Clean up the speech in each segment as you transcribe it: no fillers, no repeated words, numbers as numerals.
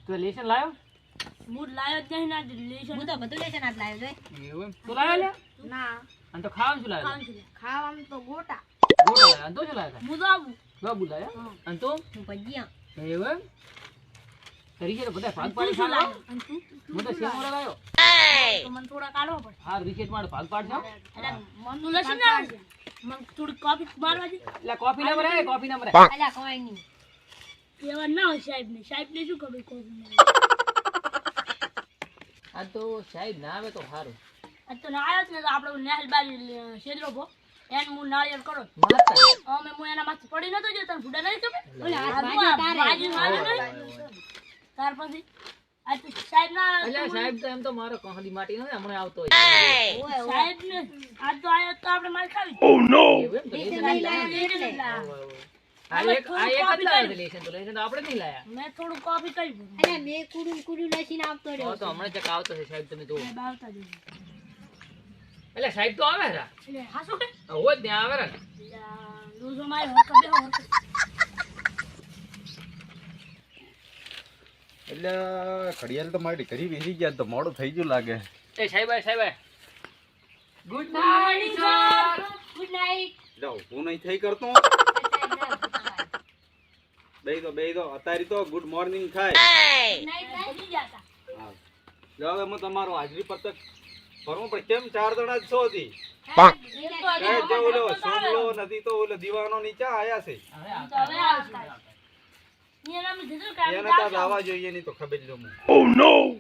તું લેશન લાયો? હું લાયો જ નહીં ના લેશન. હું તો બધું લેશન આજ લાયો જોઈ. એવું એમ? તું લાયો લે? ના. અને તો ખાવાનું શું લાયો? ખાવાનું તો ગોટા. ગોટા લાયો. અને તો શું લાયો? હું તો આવું. બાબુ લાયો. અને તો હું ભજીયા. એવું એમ? તરીકે તો બધા ભાગ પાડી ખાવા. અને તું હું તો સેવડા લાયો. તો મને થોડા કાઢવો પડે. હા રિકેટ માં ભાગ પાડજો. એટલે મન લેશન ના મને થોડી કોફી મારવા દે. એટલે કોફી નંબર હે, કોફી નંબર હે. અલ્યા કોઈ નહીં. એવા ના હોય સાહેબને. સાહેબને શું ખબર કોફી મારે. આ તો સાહેબ ના આવે તો સારું. આ તો ના આવ્યો જ ને તો આપણે નેહલ બારી શેદરો ભો એન હું નાળિયેર કરો માતા. અમે હું એના માથે પડી નતો જો તને ફૂડા નહીં ખબર ઓલે હાથ ભાગ્યો તારે. બાજી મારે નહીં ત્યાર પછી આ તો સાહેબ ના અલ્યા સાહેબ તો એમ તો મારો કોહલી માટી નો હમણાં આવતો હોય. સાહેબ ને આજ તો આયો તો આપણે માર ખાવી એવું એમ તો લેશન લેશન નહીં લાયા લાયા. એટલે. આ એક જ લાયો છે લેશન. તો લેશન તો આપણે નહીં લાયા. મેં થોડું કોફી કરી અલ્યા મેં કુડું લસીને આવતો તો રહ્યો. તો હમણાં ચક આવતો છે સાહેબ તમે તો. સાહેબ આવતા જ એટલે સાહેબ તો આવે રા. એટલે હાસુ કે હોય ત્યાં આવે રા. રોજો મારે હરકત બે હરકત એટલે ઘડિયાળ તો મારી ઘરી બેસી ગયા તો મોડું થઈ ગયું લાગે. એ સાહેબ good morning sir. Good night જાઓ હું નહીં થઈ કરતો બે દો અત્યારે તો ગુડ મોર્નિંગ થાય. નાઈટ થઈ જતા હા જાઓ હવે હું તમારો હાજરી પત્રક ભરવું પડે. કેમ 4 જણા જ છો હતી? જો ઓલો સોમલો નથી તો ઓલો દીવાનો નીચે આયા છે. હવે તો હવે આવતા એના મે જજો કામ એને તો આવવા જોઈએ નહીં તો ખબર લો હું.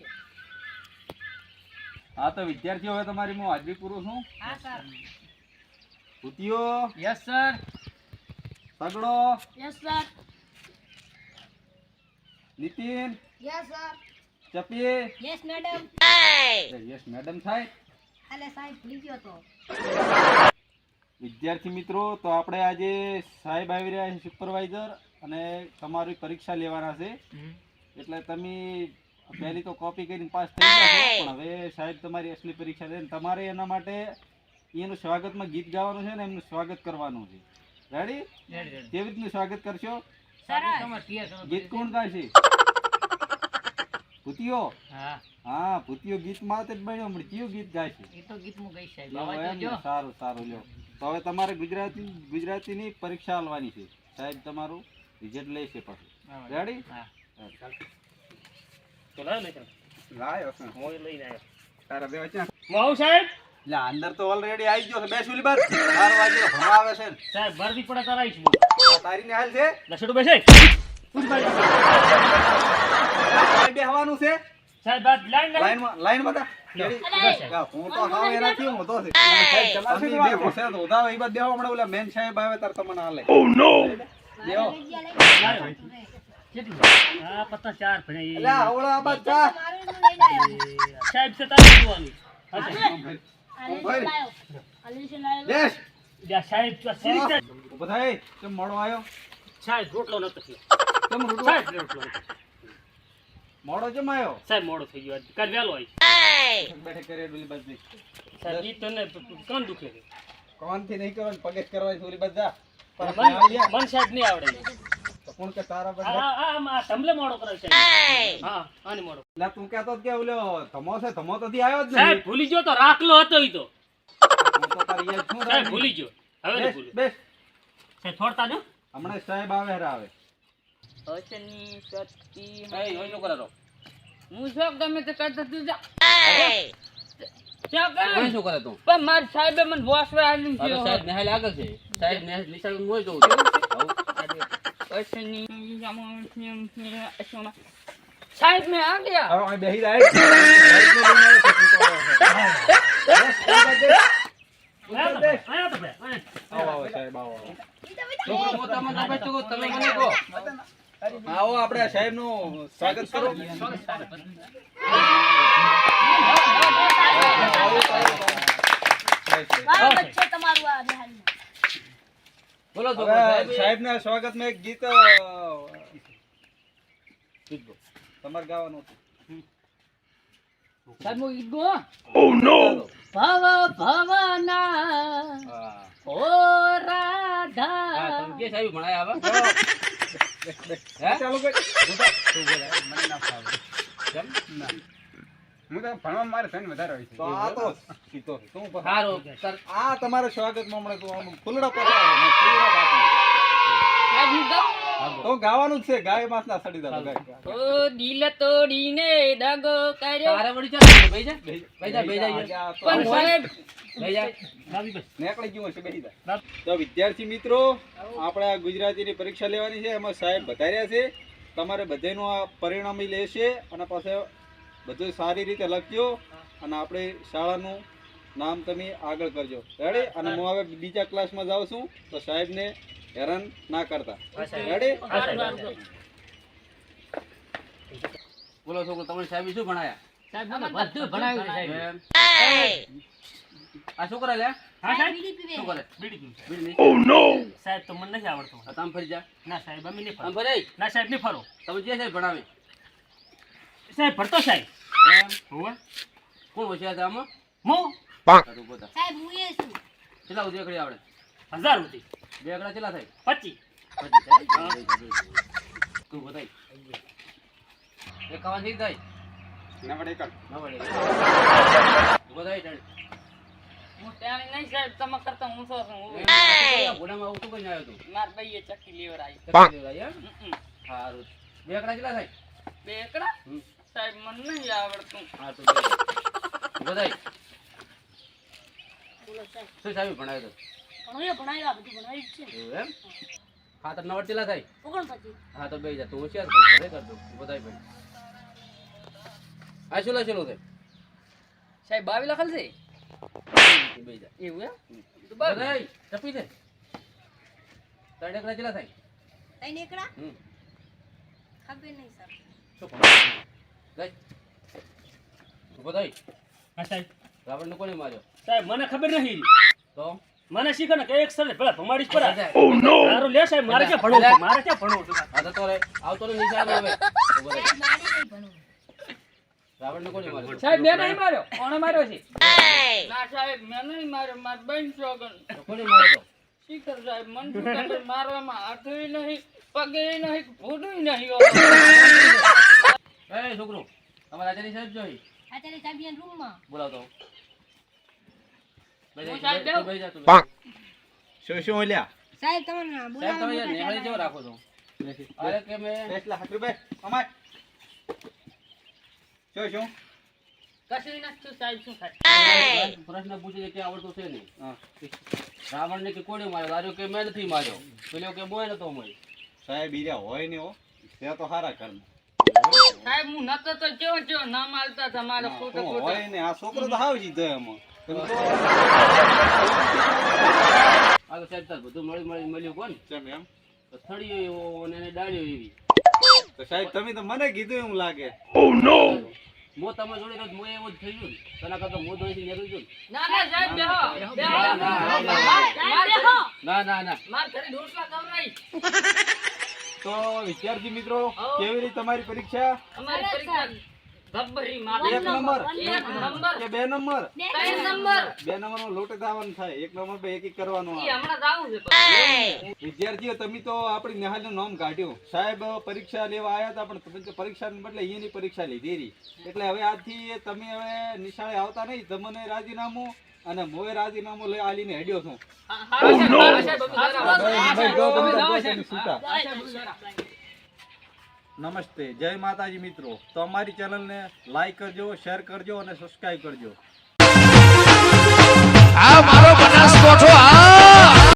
હા તો વિદ્યાર્થીઓ હવે તમારી હું હાજરી પૂરું છું. હા સર ભૂતિઓ યસ સર. સગડો yes sir Nitin yes sir. ચપી યસ મેડમ. યસ મેડમ થાય. અલે સાહેબ ભૂલી ગયો તો. વિદ્યાર્થી મિત્રો તો આપણે આજે સાહેબ આવી રહ્યા છે સુપરવાઇઝર અને તમારી પરીક્ષા લેવાના છે. એટલે તમે પહેલી તો કોપી કરીને પાસ થઈ ગયા છો, પણ હવે સાહેબ તમારી અસલી પરીક્ષા લે તમારે એના માટે એનું સ્વાગતમાં ગીત ગાવાનું છે ને એમનું સ્વાગત કરવાનું છે. રેડી? કેવી રીતનું સ્વાગત કરશો? ગીત કોણ ગાશે? ભૂતિઓ. હા હા ભૂતિઓ ગીત માં જ બન્યો હમણાં કયું ગીત ગાશે? એ તો ગીત હું ગઈશ સાહેબ. લો, આવા એમ તો ને? જો. સારું લ્યો. તો હવે તમારે ગુજરાતીની પરીક્ષા આલવાની છે. સાહેબ તમારું રિઝલ્ટ લેશે પછી. રેડી? હા. લાયો છે. તારા બે વચ્ચે માઉ સાહેબ. એટલે અંદર તો ઓલરેડી આવી ગયો છે. બે સુલી બાદ 4 વાગે ભણવા આવે છે ને. સાહેબ ભરતી પડે તારા આવીશ. આ તારી ને હાલ છે. લસડો બેસે. બેહવાનું છે સાહેબ બાદ લાઈન લાઈન બધા. હું તો હાવ એનાથી મોટો છે. તમે બે ઘોસે તો ઉધા એ બાદ બેહો. હમણાં ઓલા મેન સાહેબ આવે તાર તમને હાલે. બેહો. કેટલું? હા 54 ભણે. એટલે આવડા આ બાદ જા. સાહેબ છે તારે જોવાનું. ભાઈ. અલીશે લાયો દેશ. યા સાહેબ તો સીધા ઉભો થાય. કેમ મોડો આવ્યો? સાહેબ રોટલો નતો થયો. કેમ રૂડો? સાહેબ રોટલો નતો. મોડો કેમ આવ્યો? સાહેબ મોડો થઈ ગયો. કાલ વહેલો આવી. બેઠે કરે ડુલી બાદ નહીં. સાહેબ ઈ તને કાન દુખે છે. કોણથી નહીં કરવાનું, પગે જ કરવાની. ડુલી બાદ જા. મન સાહેબ નહીં આવડે. તો કોણ કે તારા બાદ આ તમલે મોડો કરે છે. હા આને મોડો. લા તું કહેતો જ કે ઓલો ધમો છે, ધમો તો થી આવ્યો જ સાહેબ નહીં. ભૂલી ગયો તો રાખલો હતો ઈ તો. હું તો તારી યાદ છું. સાહેબ ભૂલી ગયો. હવે નહીં ભૂલું. બેસ. સાહેબ છોડતા જો. હમણાં સાહેબ આવે હેરા આવે. અચની સતી હે ઓય કરો. હું શું ગમે તે કરતો તું જા. શું કરે? શું કરે તું? પણ માર સાહેબે મને વોશ વે આલી છે. સાહેબ નેહાલ આગળ છે. સાહેબ નેહાલ નિશાળ મોય જોઉં છું. અચની સાહેબ મે આ ગયા. હવે અહીં બેહી જાય. સાહેબને લઈને આવે છે. આયો તો બે. આવો સાહેબ આવો. છોકરો મોટામાં ના બેઠો તમે મને કહો. આવો આપણે સાહેબ નું સ્વાગત કરો. બરાબર છે તમારું આ બેહાલનું. બોલો તો સાહેબ ના સ્વાગત માં એક ગીત તમારે ગાવાનું હતું. સાહેબ હું ગીત ગો. ભવ ભવના હા. ઓ રાધા તમે કે સાહેબ ભણાય આવે. ચાલો ભાઈ. મને ના ફાવે. હું તો ભણવામાં મારે ધન વધારે હોય છે. તો આ તો સીધો છે. તું પણ સારું સર આ તમારા સ્વાગતમાં હમણાં તું આમ ફૂલડા પકડાવે, ફૂલડા કાપે. સાહેબ હું ગાઉં? તો ગાવાનું જ છે, ગાય માસ ના સડી દો ગાય. ઓ દિલ તોડીને દગો કર્યો. તારે વળી ચાલ બેહી જા બેહી જા બેહી જા આજે આ તો પણ સાહેબ બેહી જા લાવી બસ નીકળી ગયું હશે, બેસી જા. તો વિદ્યાર્થી મિત્રો, આપણે આ ગુજરાતીની પરીક્ષા લેવાની છે, એમાં સાહેબ બતાવ્યા છે. તમારે બધાનું આ પરિણામ લેશે અને પાછળ બધું સારી રીતે લખજો અને આપણે શાળાનું નામ તમે આગળ કરજો. રેડી? અને હું હવે બીજા ક્લાસમાં જાઉં છું, તો સાહેબને હેરાન ના કરતા. રેડી? બોલો છોકરો તમને સાહેબ શું ભણાયા? સાહેબ મને બધું ભણાવ્યું છે સાહેબ. એમ? આ શું કરે લે? હા સાહેબ બીડી પીવે. શું કરે? બીડી પીવું. બીડી નહીં? સાહેબ તો મને નથી આવડતું. આ તમે ફરી જા. ના સાહેબ અમે નહીં આમ ફરો. ફરી. ના સાહેબ નહીં ફરો. તમે જે સાહેબ ભણાવે? સાહેબ ભરતો સાહેબ. એમ? હોવે. કોણ હોશિયાર છે આમાં? હું તારું પોતા. સાહેબ હું એ છું. કેટલા સુધી એકડી આવડે? 1000 રૂપિયા. બે એકડા કેટલા થાય? 25. પછી થાય? તું બતાય. એક ખાવાનું ઠીક થાય? ના પડે કર. ના વળે. તું બતાય ટાળી. હું ત્યાં નહીં સાહેબ તમે કરતા હું શું છું. ઘોડામાં આવું શું કરીને આવ્યો તું? માર ભાઈએ ચક્કી લેવર આવી. ચક્કી લેવડાવી એમ? સારું. બે એકડા કેટલા થાય? બે એકડા હમ. સાહેબ મને નહીં આવડતું. હા તો બે. તું બતાય. બોલો સાહેબ. શું સાહેબ ભણાવ્યો તો? ભણાવ્યું ભણાવ્યું બધું ભણાવ્યું જ છે. એવું એમ? હા તો નવ કેટલા થાય? 49. હા તો બે જા તું હોશિયાર ઘરે કર દો. તું બતાય ભાઈ. આ શું લખેલું છે? સાહેબ 22 લખેલ છે. બે જા. એવું એમ? તો બતાય. ટપી દે. ત્રણ એકડા કેટલા થાય? તઈ નીકળા? હમ. ખબર નહીં સર. શું ભણાવ્યું? લઈ. તું બતાય. હા સાહેબ. રાવણને કોને માર્યો? સાહેબ મને ખબર નહીં. તો મને શીખે ને કે એક સર પેલા ભમાડીશ પર. ઓ નો. મારું લે સાહેબ મારે ક્યાં ભણવું છે? મારે ક્યાં ભણવું છે? આ તો રે આવતો ને નિશાન હવે. તો બતાય. સાહેબ મારે નહીં ભણવું. રાવણને કોને માર્યો? સાહેબ મેં નહીં માર્યો. કોણે માર્યો છે? ના સાહેબ મેં નહીં માર્યો. માર બેન સોગન. તો કોને માર્યો તો? શીખર સાહેબ મન શું મારવામાં હાથુય નહીં, પગે નહીં, ભૂડું નહીં. એ છોકરો તમારા આચાર્ય સાહેબ જોઈ અત્યારે સાહેબ એના રૂમમાં. બોલાવતો. હું સાહેબ બેહું? બેહી જા તું. શું શું ઓલ્યા? સાહેબ તમને સાહેબ બોલાવવા તમે યાર મોટા નેહાળી જેવો રાખો છો. અરે કે મેં બેસલા હાથ રૂપે અમાય. શું શું? કશું નથી સાહેબ શું થાય? પ્રશ્ન પૂછે કે આવડતું છે નહીં. હા. રાવણને કે કોને માર્યો? આર્યો કે મેં નથી માર્યો. પેલો કે મોય નતો મળ્યો. સાહેબ ઈર્યા હોય ને હો, તે તો હારા કર્મ. સાહેબ હું નતો તો કેવો નામ આલતા હતા મારો ખોટો તું ખોટો. હોય ને આ છોકરો તો હાવ જીધો એમાં. તમે તો આ તો સાહેબ તાર બધું મળ્યું કોણ? કેમ એમ? તો થળીયો એવો અને એને ડાળ્યો એવી. તો સાહેબ તમે તો મને કીધું એવું લાગે. મો તમે જોડે તો મો એવો જ થઈ ગયું. તેના કરતા મો દોઈથી નેરું ગયું. ના ના સાહેબ બેહો. બેહો. સાહેબ બેહો. ના ના ના. માર ઘરે રોટલા ખવડાવી. તો વિદ્યાર્થી મિત્રો, કેવી રીતે તમારી પરીક્ષા? અમારી પરીક્ષા ગબ્બરી માર. એક નંબર એક નંબર. કે બે નંબર? 3 નંબર. બે નંબરમાં લોટે દાવાનું થાય, એક નંબર પર એક એક કરવાનું ઈ આવે. હમણાં જાવું છે પછી. વિદ્યાર્થીઓ, તમે તો આપણી નિહાળનું નામ કાઢ્યું. સાહેબ પરીક્ષા લેવા આવ્યા હતા, પણ તમે તો પરીક્ષાને બદલે અહીંયાની પરીક્ષા લીધી રહી. એટલે હવે આજથી તમે હવે નિશાળે આવતા નહીં. તમને રાજીનામું અને મોએ રાજીનામું લઈ આલીને હેડ્યો છું. ભાઈ, જો તમે તો પોતાની છૂટા. નમસ્તે, જય માતાજી મિત્રો. તો અમારી ચેનલને લાઈક કરજો, શેર કરજો અને સબસ્ક્રાઇબ કરજો.